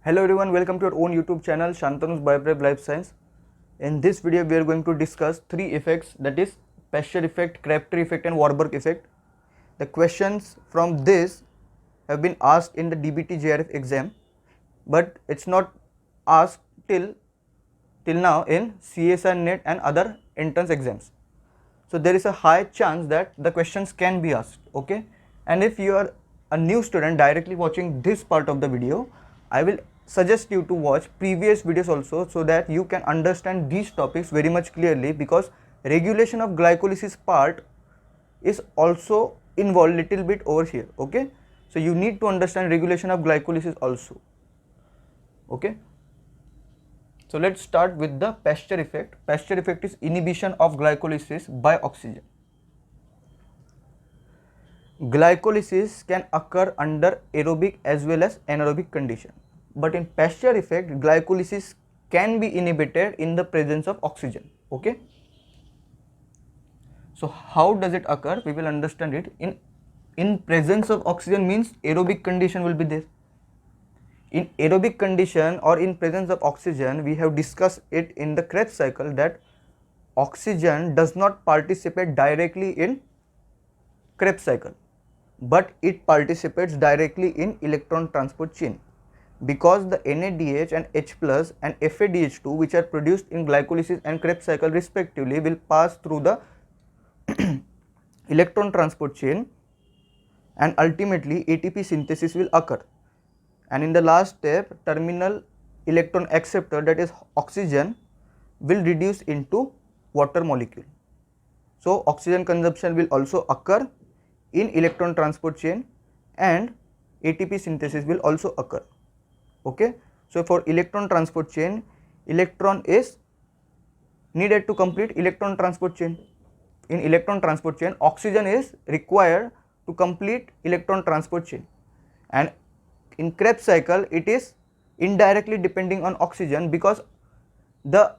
Hello everyone, welcome to our own YouTube channel Shantanu's BioPrep Life Science. In this video we are going to discuss three effects, that is Pasteur effect, Crabtree effect and Warburg effect. The questions from this have been asked in the DBT JRF exam, but it's not asked till now in CSIR NET and other entrance exams. So there is a high chance that the questions can be asked, okay? And if you are a new student directly watching this part of the video, I will suggest you to watch previous videos also so that you can understand these topics very much clearly, because regulation of glycolysis part is also involved little bit over here, okay? So you need to understand regulation of glycolysis also, okay? So let's start with the Pasteur effect. Pasteur effect is inhibition of glycolysis by oxygen. Glycolysis can occur under aerobic as well as anaerobic condition, but in Pasteur effect glycolysis can be inhibited in the presence of oxygen, okay? So how does it occur? We will understand it. In presence of oxygen means aerobic condition will be there. In aerobic condition or in presence of oxygen, we have discussed it in the Krebs cycle that oxygen does not participate directly in Krebs cycle, but it participates directly in electron transport chain, because the NADH and H plus and FADH2 which are produced in glycolysis and Krebs cycle respectively will pass through the electron transport chain and ultimately ATP synthesis will occur. And in the last step, terminal electron acceptor, that is oxygen, will reduce into water molecule. So oxygen consumption will also occur in electron transport chain and ATP synthesis will also occur, okay? So for electron transport chain, electron is needed to complete electron transport chain. In electron transport chain, oxygen is required to complete electron transport chain, and in Krebs cycle it is indirectly depending on oxygen, because the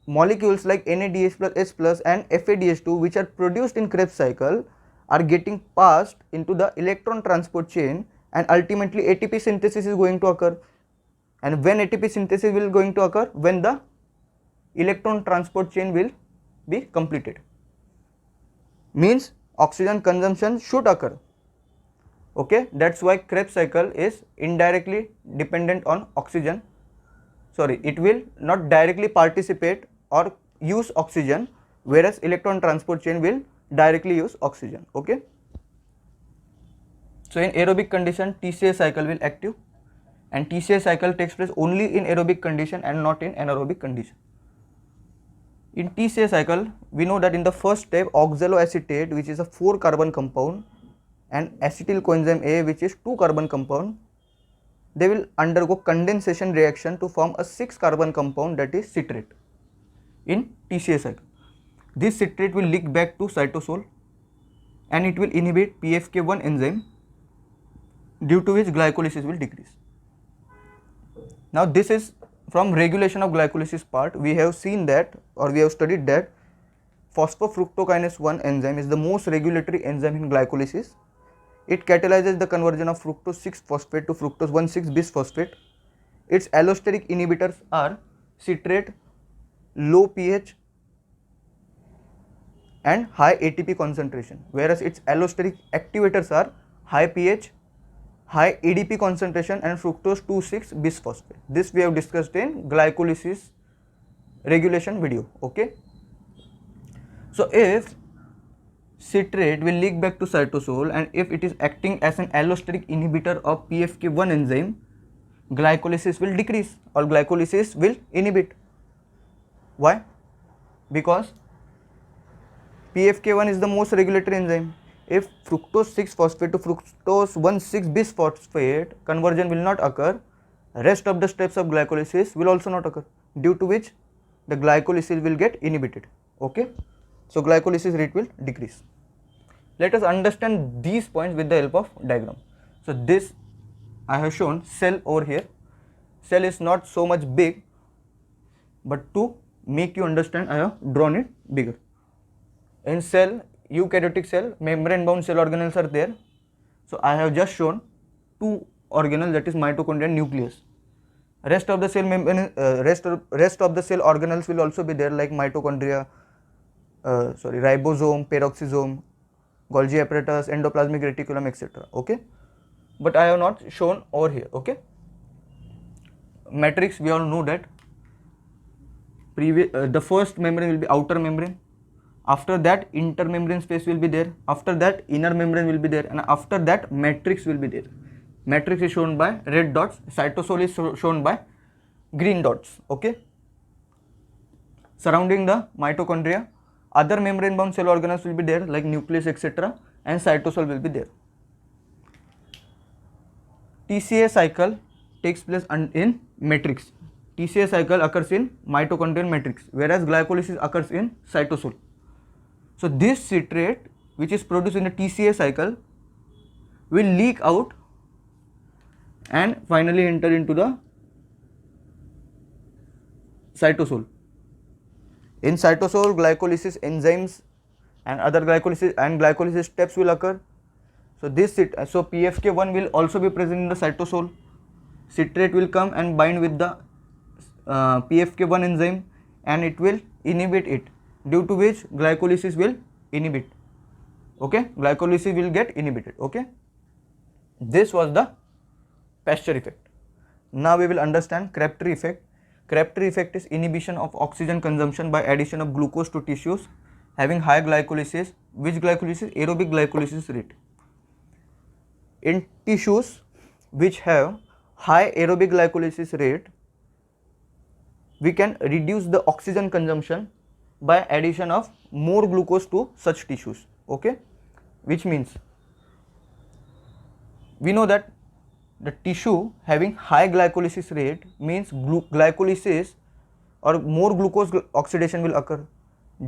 molecules like NADH plus H plus and FADH2 which are produced in Krebs cycle are getting passed into the electron transport chain, and ultimately ATP synthesis is going to occur. And when ATP synthesis will going to occur? When the electron transport chain will be completed, means oxygen consumption should occur, okay? That's why Krebs cycle is indirectly dependent on oxygen. Sorry, it will not directly participate or use oxygen, whereas electron transport chain will directly use oxygen, okay? So in aerobic condition, TCA cycle will active, and TCA cycle takes place only in aerobic condition and not in anaerobic condition. In TCA cycle, we know that in the first step, oxaloacetate, which is a 4 carbon compound, and acetyl coenzyme A, which is 2 carbon compound, they will undergo condensation reaction to form a 6 carbon compound, that is citrate in TCA cycle. This citrate will leak back to cytosol and it will inhibit PFK1 enzyme, due to which glycolysis will decrease. Now this is from regulation of glycolysis part. We have seen that, or we have studied that phosphofructokinase 1 enzyme is the most regulatory enzyme in glycolysis. It catalyzes the conversion of fructose 6-phosphate to fructose 1,6-bisphosphate. Its allosteric inhibitors are citrate, low pH and high ATP concentration, whereas its allosteric activators are high pH, high ADP concentration and fructose 2,6-bisphosphate. This we have discussed in glycolysis regulation video, okay? So if citrate will leak back to cytosol and if it is acting as an allosteric inhibitor of PFK1 enzyme, glycolysis will decrease or glycolysis will inhibit. Why? Because PFK1 is the most regulatory enzyme. If fructose 6-phosphate to fructose 1,6-bisphosphate conversion will not occur, rest of the steps of glycolysis will also not occur, due to which the glycolysis will get inhibited, okay? So glycolysis rate will decrease. Let us understand these points with the help of diagram. So this I have shown cell over here. Cell is not so much big, but to make you understand I have drawn it bigger. In cell, eukaryotic cell, membrane bound cell organelles are there. So I have just shown two organelles, that is mitochondria and nucleus. Rest of the cell membrane, rest of the cell organelles will also be there, like mitochondria, ribosome, peroxisome, Golgi apparatus, endoplasmic reticulum, etc. Okay, but I have not shown over here. Okay, matrix, we all know that the first membrane will be outer membrane, after that intermembrane space will be there, after that inner membrane will be there, and after that matrix will be there. Matrix is shown by red dots, cytosol is shown by green dots. Okay, surrounding the mitochondria, other membrane bound cell organelles will be there, like nucleus, etc., and cytosol will be there. TCA cycle takes place in matrix. TCA cycle occurs in mitochondrial matrix, whereas glycolysis occurs in cytosol. So this citrate which is produced in the TCA cycle will leak out and finally enter into the cytosol. In cytosol, glycolysis enzymes and other glycolysis steps will occur. So PFK1 will also be present in the cytosol. Citrate will come and bind with the PFK1 enzyme and it will inhibit it, due to which glycolysis will inhibit. Okay, glycolysis will get inhibited. Okay, this was the Pasteur effect. Now we will understand Crabtree effect. Crabtree effect is inhibition of oxygen consumption by addition of glucose to tissues having high glycolysis. Which glycolysis? Aerobic glycolysis rate. In tissues which have high aerobic glycolysis rate, we can reduce the oxygen consumption by addition of more glucose to such tissues. Okay, which means we know that the tissue having high glycolysis rate means glycolysis or more glucose oxidation will occur,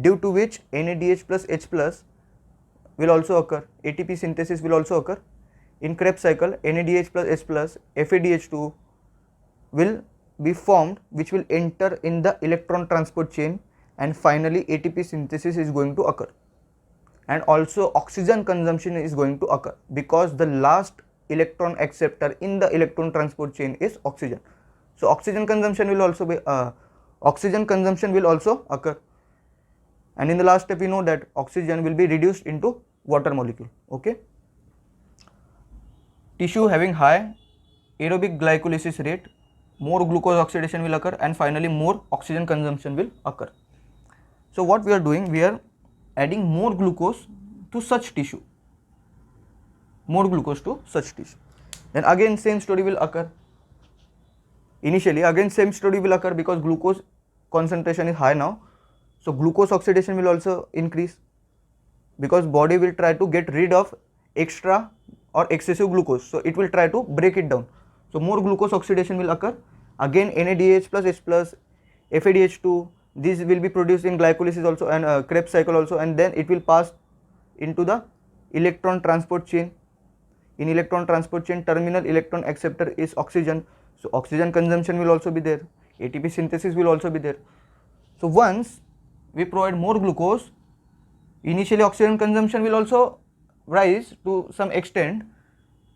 due to which NADH plus H plus will also occur. ATP synthesis will also occur. In Krebs cycle, NADH plus H plus FADH2 will be formed, which will enter in the electron transport chain, and finally ATP synthesis is going to occur, and also oxygen consumption is going to occur, because the last electron acceptor in the electron transport chain is oxygen. So oxygen consumption will also occur, and in the last step we know that oxygen will be reduced into water molecule. Okay, tissue having high aerobic glycolysis rate, more glucose oxidation will occur, and finally more oxygen consumption will occur. So what we are doing, we are adding more glucose to such tissue, then again same story will occur. Initially again same story will occur, because glucose concentration is high now, so glucose oxidation will also increase, because body will try to get rid of extra or excessive glucose, so it will try to break it down. So more glucose oxidation will occur. Again NADH plus H plus FADH2, this will be produced in glycolysis also and Krebs cycle also, and then it will pass into the electron transport chain. In electron transport chain, terminal electron acceptor is oxygen, so oxygen consumption will also be there, ATP synthesis will also be there. So once we provide more glucose, initially oxygen consumption will also rise to some extent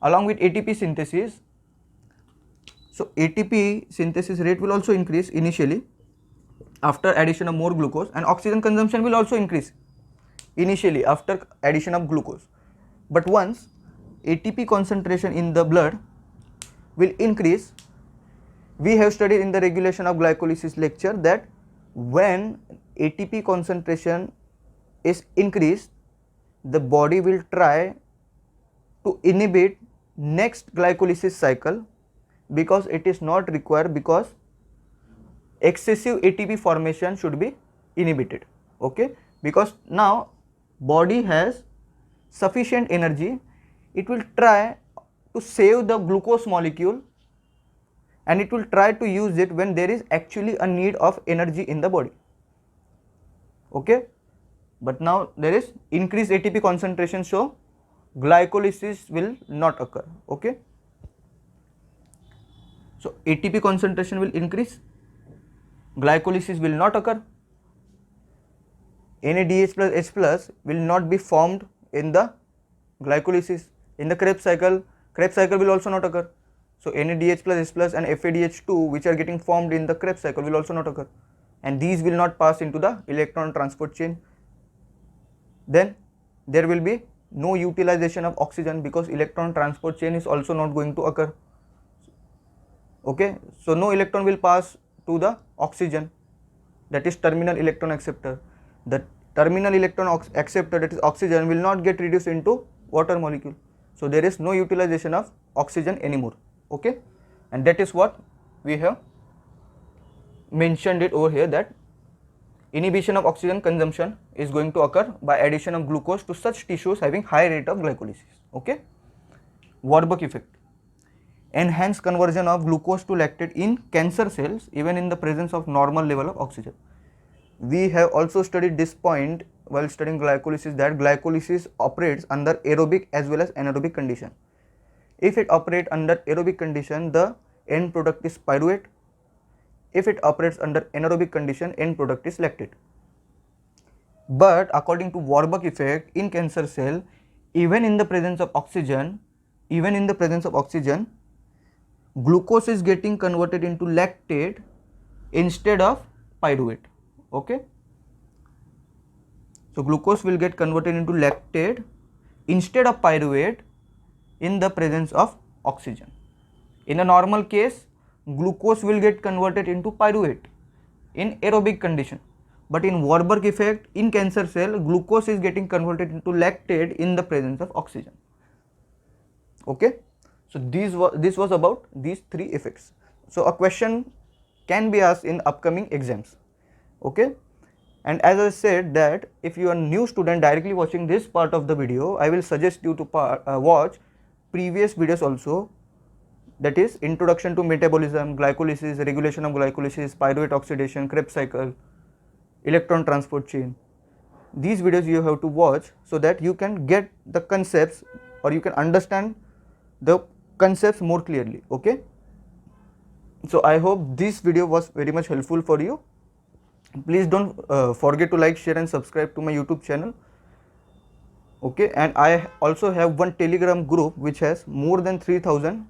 along with ATP synthesis. So ATP synthesis rate will also increase initially after addition of more glucose, and oxygen consumption will also increase initially after addition of glucose. But once ATP concentration in the blood will increase, we have studied in the regulation of glycolysis lecture that when ATP concentration is increased, the body will try to inhibit next glycolysis cycle, because it is not required, because excessive ATP formation should be inhibited. Okay, because now body has sufficient energy, it will try to save the glucose molecule and it will try to use it when there is actually a need of energy in the body. Okay, but now there is increased ATP concentration, so glycolysis will not occur. Okay, so ATP concentration will increase, glycolysis will not occur, NADH plus H plus will not be formed in the glycolysis. In the Krebs cycle will also not occur. So NADH plus H plus and FADH2 which are getting formed in the Krebs cycle will also not occur, and these will not pass into the electron transport chain. Then there will be no utilization of oxygen because electron transport chain is also not going to occur. Okay, so no electron will pass to the oxygen, that is terminal electron acceptor. The terminal electron acceptor, that is oxygen, will not get reduced into water molecule. So there is no utilization of oxygen anymore. Okay, and that is what we have mentioned it over here, that inhibition of oxygen consumption is going to occur by addition of glucose to such tissues having high rate of glycolysis. Okay, Warburg effect. Enhanced conversion of glucose to lactate in cancer cells even in the presence of normal level of oxygen. We have also studied this point while studying glycolysis, that glycolysis operates under aerobic as well as anaerobic condition. If it operates under aerobic condition, the end product is pyruvate. If it operates under anaerobic condition, end product is lactate. But according to Warburg effect, in cancer cell, even in the presence of oxygen, glucose is getting converted into lactate instead of pyruvate. Okay, so glucose will get converted into lactate instead of pyruvate in the presence of oxygen. In a normal case, glucose will get converted into pyruvate in aerobic condition, but in Warburg effect, in cancer cell, glucose is getting converted into lactate in the presence of oxygen. Okay, so this was about these three effects. So a question can be asked in upcoming exams. Okay, and as I said that if you are new student directly watching this part of the video, I will suggest you to watch previous videos also, that is introduction to metabolism, glycolysis, regulation of glycolysis, pyruvate oxidation, Krebs cycle, electron transport chain. These videos you have to watch so that you can get the concepts, or you can understand the concepts more clearly. Okay, so I hope this video was very much helpful for you. Please don't forget to like, share and subscribe to my YouTube channel. Okay, and I also have one Telegram group which has more than 3000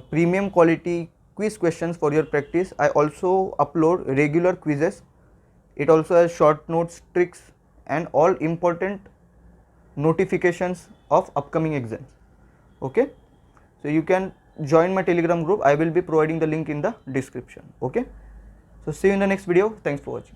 premium quality quiz questions for your practice. I also upload regular quizzes. It also has short notes, tricks and all important notifications of upcoming exams. Okay, so you can join my Telegram group. I will be providing the link in the description. Okay, so see you in the next video. Thanks for watching.